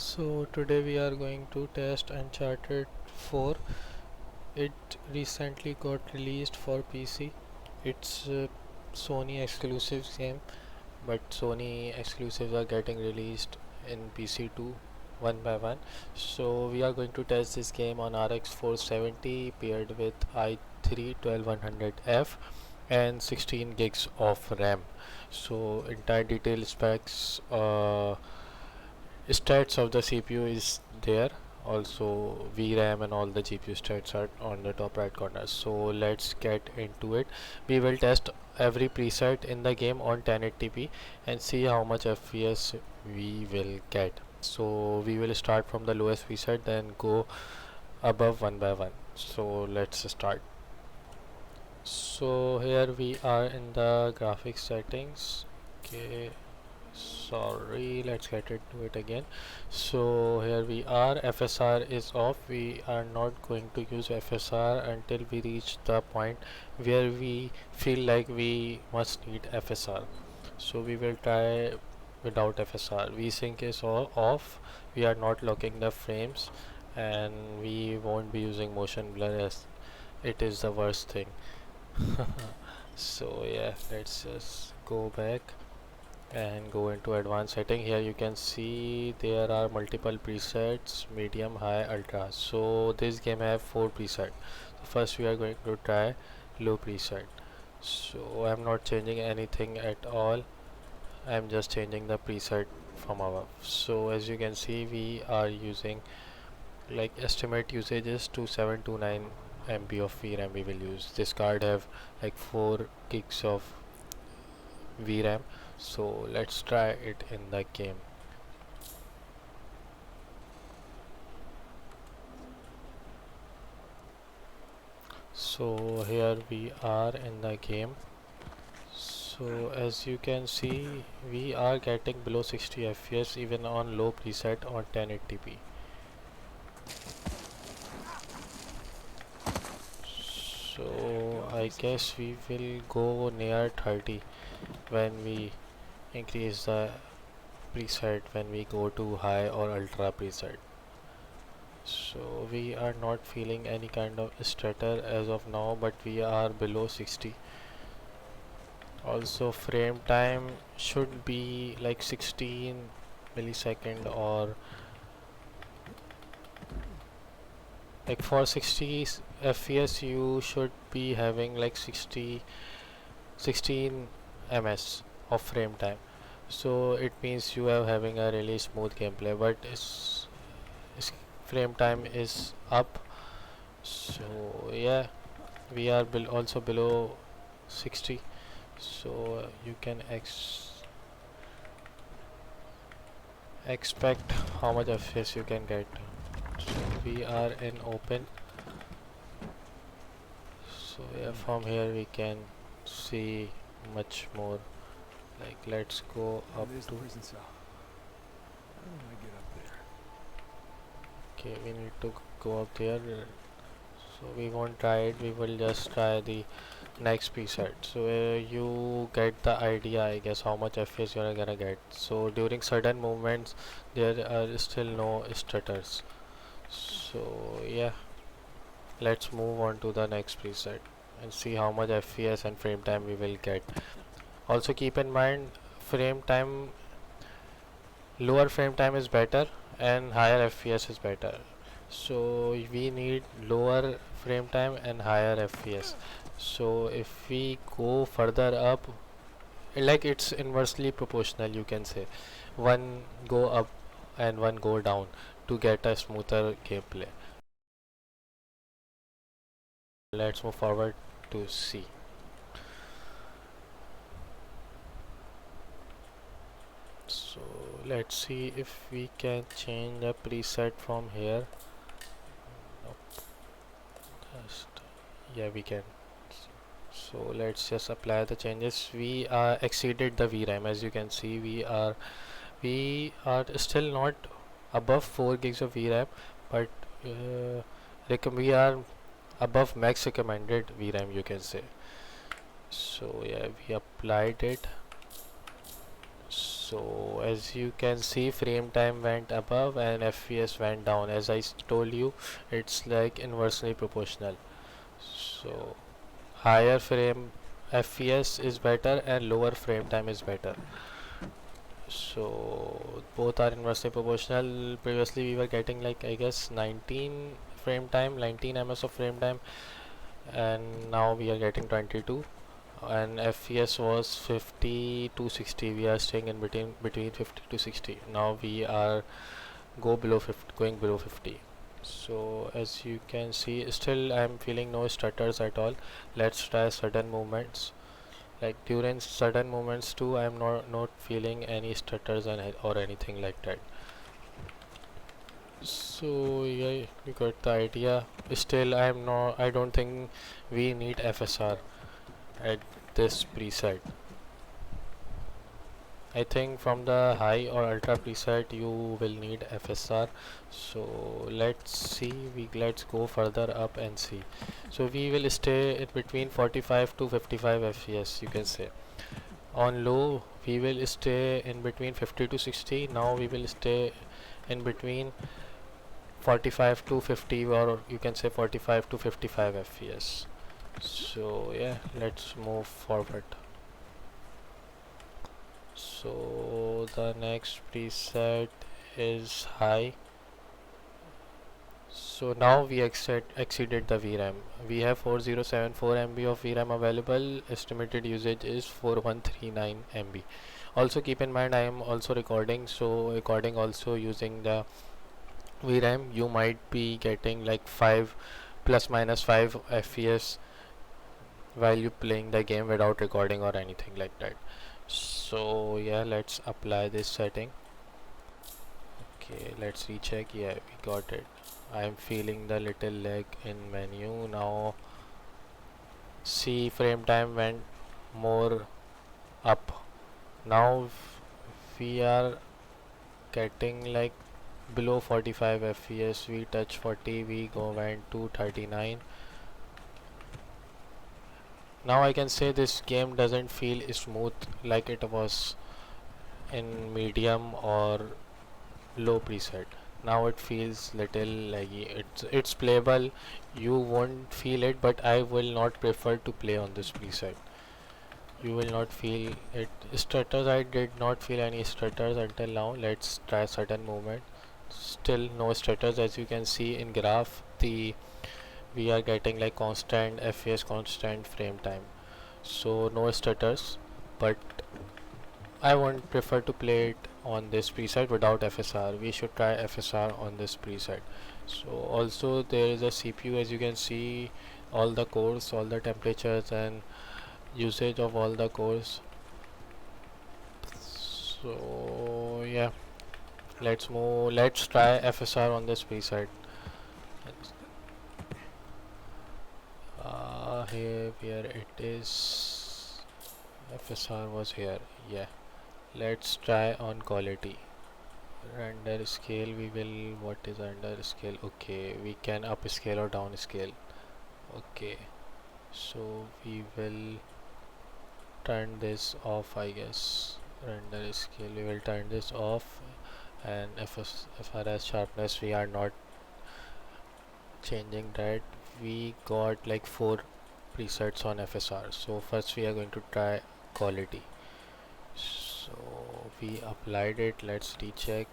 So today we are going to test Uncharted 4. It recently got released for PC. It's a Sony exclusive game, but Sony exclusives are getting released in PC too, one by one. So we are going to test this game on RX 470 paired with i3 12100F and 16 gigs of RAM. So entire detail specs, stats of the CPU is there, also VRAM and all the GPU stats are on the top right corner. So let's get into it. We will test every preset in the game on 1080p and see how much FPS we will get. So we will start from the lowest preset, then go above one by one. So let's start. So here we are in the graphics settings. Okay, sorry, let's get into it again. So here we are, FSR is off. We are not going to use FSR until we reach the point where we feel like we must need FSR. So we will try without FSR. VSync is all off. We are not locking the frames, and we won't be using motion blur as it is the worst thing. So yeah, let's just go back and go into advanced setting. Here you can see there are multiple presets: medium, high, ultra. So this game have 4 presets. First we are going to try low preset. So I'm not changing anything at all, I'm just changing the preset from above. So as you can see, we are using, like, estimate usage is 2729 MB of VRAM we will use. This card have like 4 gigs of VRAM. So let's try it in the game. So here we are in the game. So as you can see, we are getting below 60 FPS even on low preset on 1080p. So I guess we will go near 30 when we increase the preset, when we go to high or ultra preset. So we are not feeling any kind of stutter as of now, but we are below 60. Also frame time should be like 16 millisecond, or like for 60 FPS you should be having like 16 ms of frame time. So it means you are having a really smooth gameplay, but its frame time is up. So yeah, we are also below 60. So you can expect how much FPS you can get. So we are in open. So yeah, from here we can see much more. Like, let's go up to. Okay, we need to go up there. So we won't try it. We will just try the next preset. So you get the idea, I guess, how much FPS you are gonna get. So during certain movements there are still no stutters. So yeah, let's move on to the next preset and see how much FPS and frame time we will get. Also keep in mind, frame time, lower frame time is better and higher FPS is better. So we need lower frame time and higher FPS. So if we go further up, like, it's inversely proportional, you can say. One go up and one go down to get a smoother gameplay. Let's move forward to see. So let's see if we can change the preset from here. Nope. Just, yeah, we can. So let's just apply the changes. We exceeded the VRAM. As you can see, we are still not above 4 gigs of VRAM, but we are above max recommended VRAM, you can say. So yeah, we applied it. So as you can see, frame time went above and FPS went down. As I told you, it's like inversely proportional. So higher frame FPS is better and lower frame time is better. So both are inversely proportional. Previously we were getting like I guess 19 frame time, 19 ms of frame time, and now we are getting 22, and FPS was 50 to 60. We are staying in between 50 to 60. Now we are going below 50. So as you can see, still I am feeling no stutters at all. Let's try sudden movements. Like during sudden movements too, I am not feeling any stutters or anything like that. So yeah, you got the idea. Still, I don't think we need FSR at this preset. I think from the high or ultra preset you will need FSR. So let's go further up and see. So we will stay in between 45 to 55 FPS, you can say. On low we will stay in between 50 to 60. Now we will stay in between 45 to 50, or you can say 45 to 55 FPS. So yeah, let's move forward. So the next preset is high. So now we exceeded the VRAM. We have 4074 MB of VRAM available. Estimated usage is 4139 MB. Also keep in mind I am also recording, so recording also using the VRAM. You might be getting like 5 plus minus 5 FPS while you playing the game without recording or anything like that. So yeah, let's apply this setting. Okay, let's recheck. Yeah, we got it. I'm feeling the little lag in menu now. See, frame time went more up. Now we are getting like below 45 FPS. We touch 40, we went to 39. Now I can say this game doesn't feel smooth like it was in medium or low preset. Now it feels little laggy. It's playable. You won't feel it, but I will not prefer to play on this preset. You will not feel it. Stutters, I did not feel any stutters until now. Let's try certain movement. Still no stutters. As you can see in graph, the we are getting like constant FPS, constant frame time. So no stutters, but I won't prefer to play it on this preset without FSR. We should try FSR on this preset. So also there is a CPU, as you can see, all the cores, all the temperatures and usage of all the cores. So yeah, let's try FSR on this preset. Here where it is, FSR was here. Yeah, let's try on quality. Render scale, we will, what is render scale? Okay, we can upscale or downscale. Okay, so we will turn this off, I guess. Render scale, we will turn this off, and FRS sharpness we are not changing that. We got like 4 presets on FSR. So first we are going to try quality. So we applied it, let's recheck.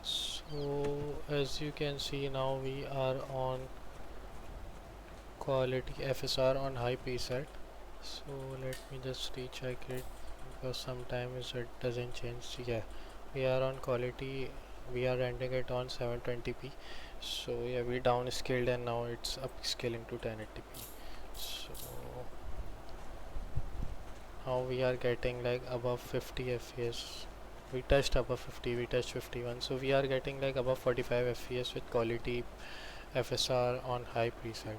So as you can see, now we are on quality FSR on high preset. So let me just recheck it, because sometimes it doesn't change. Yeah, we are on quality, we are rendering it on 720p. So yeah, we downscaled and now it's upscaling to 1080p. So now we are getting like above 50 fps. We touched above 50, we touched 51, so we are getting like above 45 fps with quality FSR on high preset.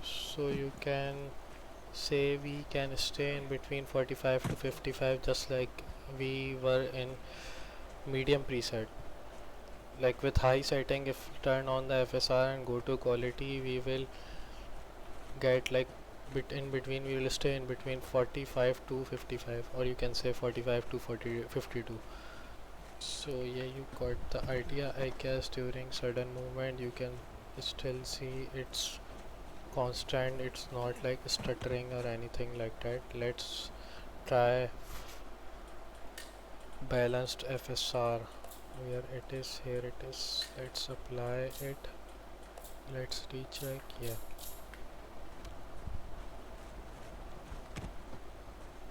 So you can say we can stay in between 45 to 55, just like we were in medium preset. like with high setting, if we turn on the FSR and go to quality, we will get like in between, we will stay in between 45 to 55, or you can say 45 to 52. So yeah, you got the idea, I guess. During sudden movement you can still see it's constant, it's not like stuttering or anything like that. Let's try balanced FSR. Where it is? Here it is. Let's apply it. Let's recheck. Yeah.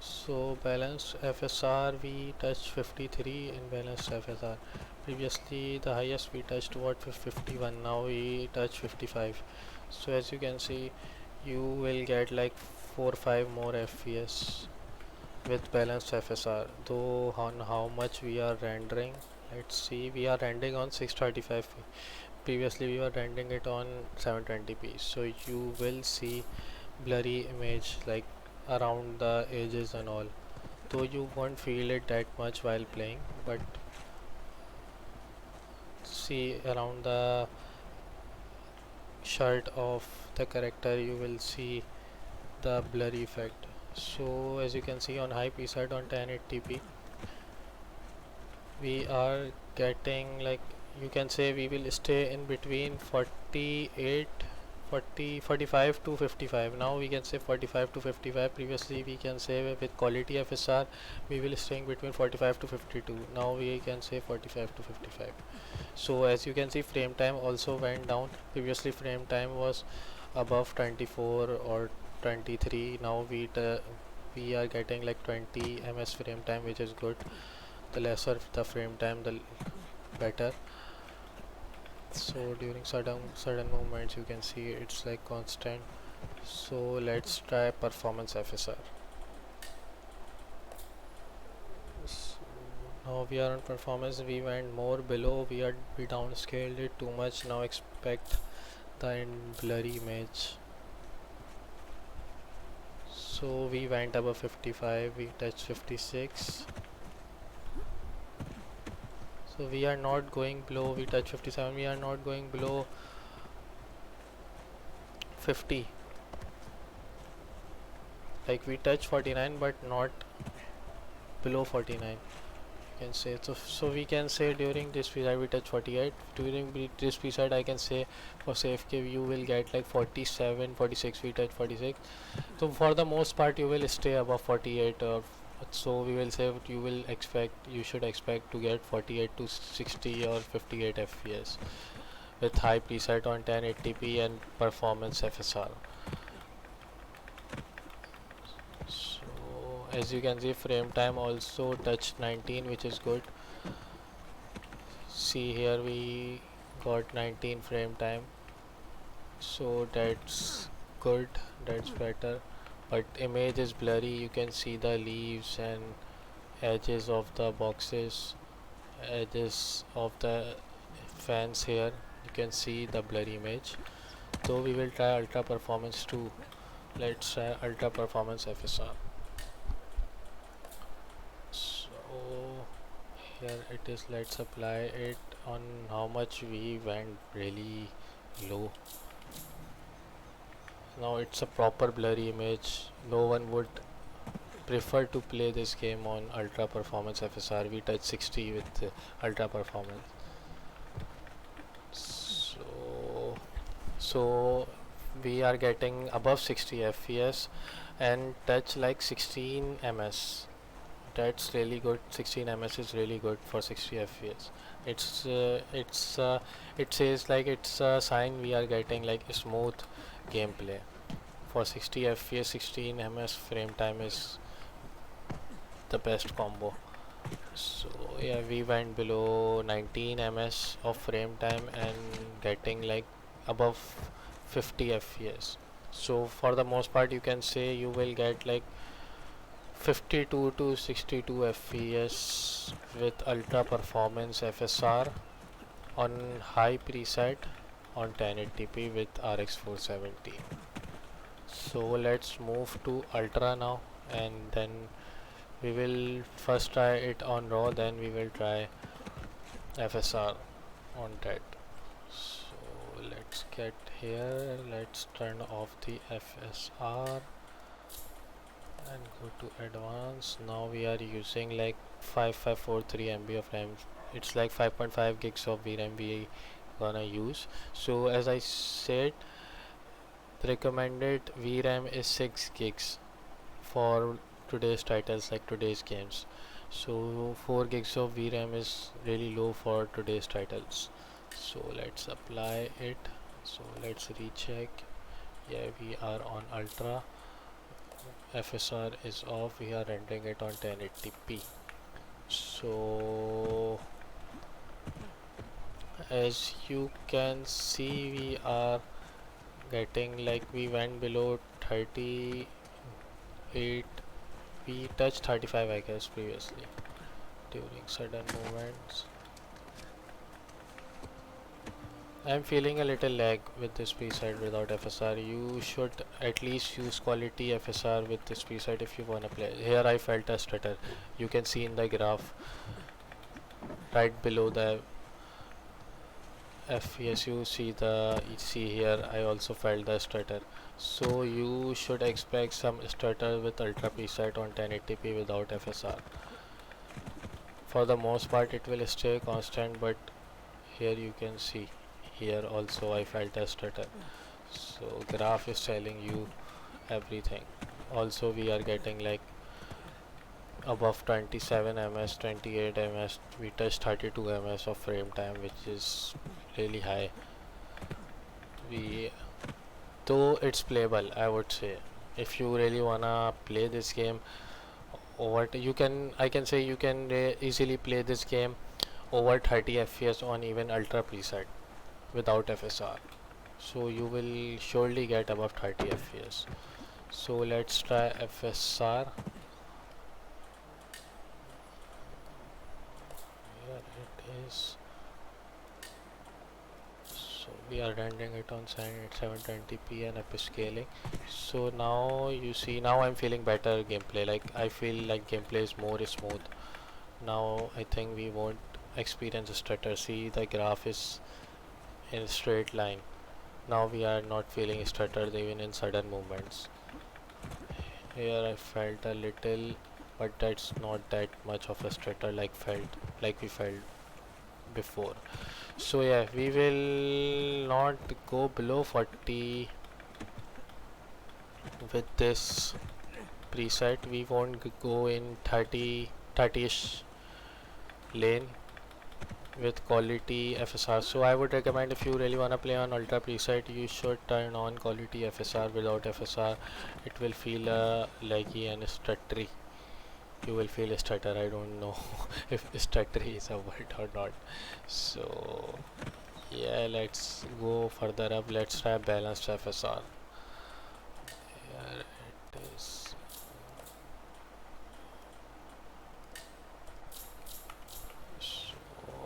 So balanced FSR, we touched 53 in balanced FSR. Previously the highest we touched what, 51. Now we touch 55. So as you can see, you will get like 4 5 more FPS with balanced FSR. Though on how much we are rendering, let's see, we are rendering on 635p. Previously we were rendering it on 720p. So you will see blurry image like around the edges and all, though you won't feel it that much while playing, but see around the shirt of the character you will see the blurry effect. So as you can see on high preset on 1080p, we are getting like, you can say we will stay in between 48 45 to 55. Now we can say 45 to 55. Previously we can say with quality FSR we will staying between 45 to 52. Now we can say 45 to 55. So as you can see, frame time also went down. Previously frame time was above 24 or 23. Now we are getting like 20 ms frame time, which is good. The lesser the frame time, the better. So during sudden movements you can see it's like constant. So let's try performance FSR. So now we are on performance, we went more below, we downscaled it too much. Now expect the blurry image. So we went above 55, we touched 56. So we are not going below, we touch 57, we are not going below 50. Like we touch 49 but not below 49, you can say. So we can say during this period we touch 48. During this period I can say for safe cave you will get like 47 46, we touch 46. So for the most part you will stay above 48, or so we will say you should expect to get 48 to 60 or 58 FPS with high preset on 1080p and performance FSR. So as you can see, frame time also touched 19, which is good. See here we got 19 frame time, so that's good, that's better. But image is blurry, you can see the leaves and edges of the boxes, edges of the fans here, you can see the blurry image. So we will try ultra performance too. Let's try ultra performance FSR. So here it is, let's apply it on how much we went really low. Now it's a proper blurry image. No one would prefer to play this game on ultra performance FSR. We touch 60 with ultra performance. So we are getting above 60 FPS and touch like 16 ms. That's really good. 16 ms is really good for 60 FPS. It says like it's a sign we are getting like a smooth gameplay. For 60 FPS, 16 ms frame time is the best combo. So yeah, we went below 19 ms of frame time and getting like above 50 FPS. So for the most part you can say you will get like 52 to 62 FPS with ultra performance FSR on high preset on 1080p with RX 470. So let's move to ultra now, and then we will first try it on raw, then we will try FSR. on that. So let's get here, let's turn off the FSR and go to advanced. Now we are using like 5543 MB of RAM. It's like 5.5 gigs of VRAM we gonna use. So as I said, the recommended VRAM is 6 gigs for today's titles, like today's games. So 4 gigs of VRAM is really low for today's titles. So let's apply it. So let's recheck. Yeah, we are on ultra. FSR is off. We are rendering it on 1080p. So as you can see, we are getting like we went below 38. We touched 35 I guess previously during sudden movements. I'm feeling a little lag with this preset without FSR. You should at least use quality FSR with this preset if you wanna play. Here I felt a stutter. You can see in the graph right below the FPS. You see here I also felt the stutter. So you should expect some stutter with ultra preset on 1080p without FSR. For the most part it will stay constant, but here you can see here also I felt a stutter. So graph is telling you everything. Also we are getting like above 27 ms, 28 ms. We touched 32 ms of frame time, which is really high. We though it's playable, I would say. If you really wanna play this game, what you can I can say you can easily play this game over 30 fps on even ultra preset without FSR. So you will surely get above 30 fps. So let's try FSR. Here it is. So we are rendering it on 720p and upscaling. So now you see, now I'm feeling better gameplay. Like I feel like gameplay is more smooth. Now I think we won't experience a stutter. See, the graph is in a straight line. Now we are not feeling stutters even in sudden movements. Here I felt a little, but that's not that much of a stutter like we felt before. So yeah, we will not go below 40 with this preset. We won't go in 30ish lane with quality FSR. So I would recommend, if you really wanna play on ultra preset, you should turn on quality FSR. Without FSR it will feel laggy and stuttery. You will feel a stutter. I don't know if stuttery is a word or not. So yeah, let's go further up. Let's try balanced FSR. Here it is. So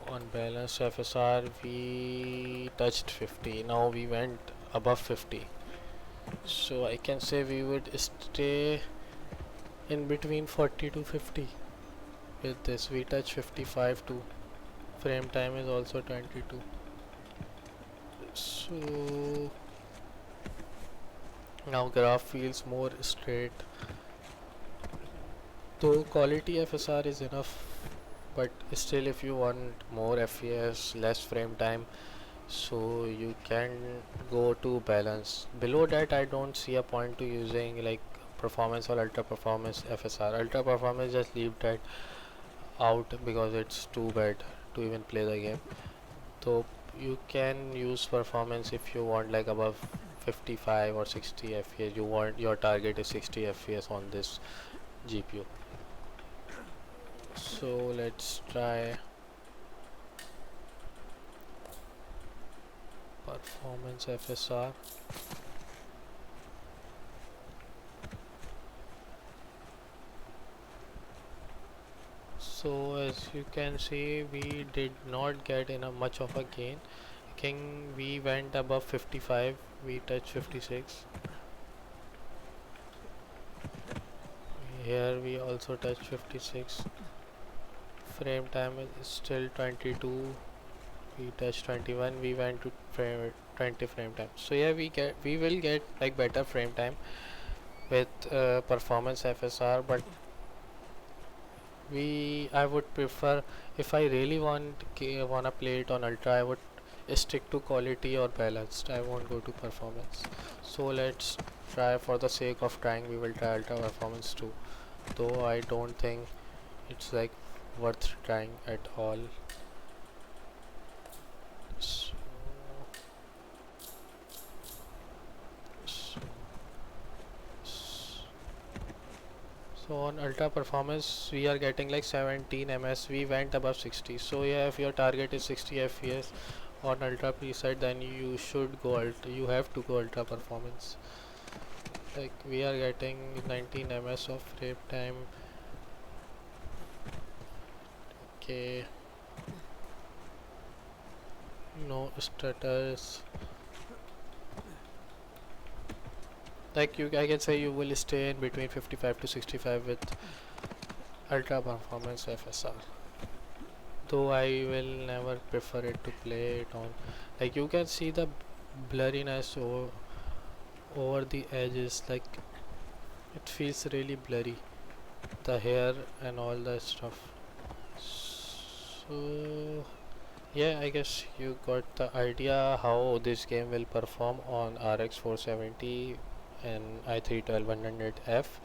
on balanced FSR we touched 50. Now we went above 50. So I can say we would stay in between 40 to 50 with this. We touch 55 too. Frame time is also 22. So now graph feels more straight. Though quality FSR is enough, but still if you want more FPS, less frame time, so you can go to balance. Below that I don't see a point to using like performance or ultra performance FSR. Ultra performance, just leave that out because it's too bad to even play the game. So you can use performance if you want like above 55 or 60 fps. You want your target is 60 fps on this GPU. So let's try performance FSR. So as you can see, we did not get enough much of a gain. We went above 55, we touched 56. Here we also touched 56. Frame time is still 22. we touched 21, we went to 20 frame time. So yeah, we will get like better frame time with performance FSR, but we I would prefer, if I really wanna play it on ultra, I would stick to quality or balanced. I won't go to performance. So let's try, for the sake of trying, we will try ultra performance too. Though I don't think it's like worth trying at all. So, so, so on ultra performance we are getting like 17 ms. We went above 60. So yeah, if your target is 60 fps on ultra preset, then you should go ultra. You have to go ultra performance. Like we are getting 19 ms of frame time. Okay, no stutters. Like I can say you will stay in between 55 to 65 with ultra performance FSR. Though I will never prefer it to play it on. Like you can see the blurriness over the edges. Like it feels really blurry, the hair and all that stuff. So yeah, I guess you got the idea how this game will perform on RX 470 and i3 1200F.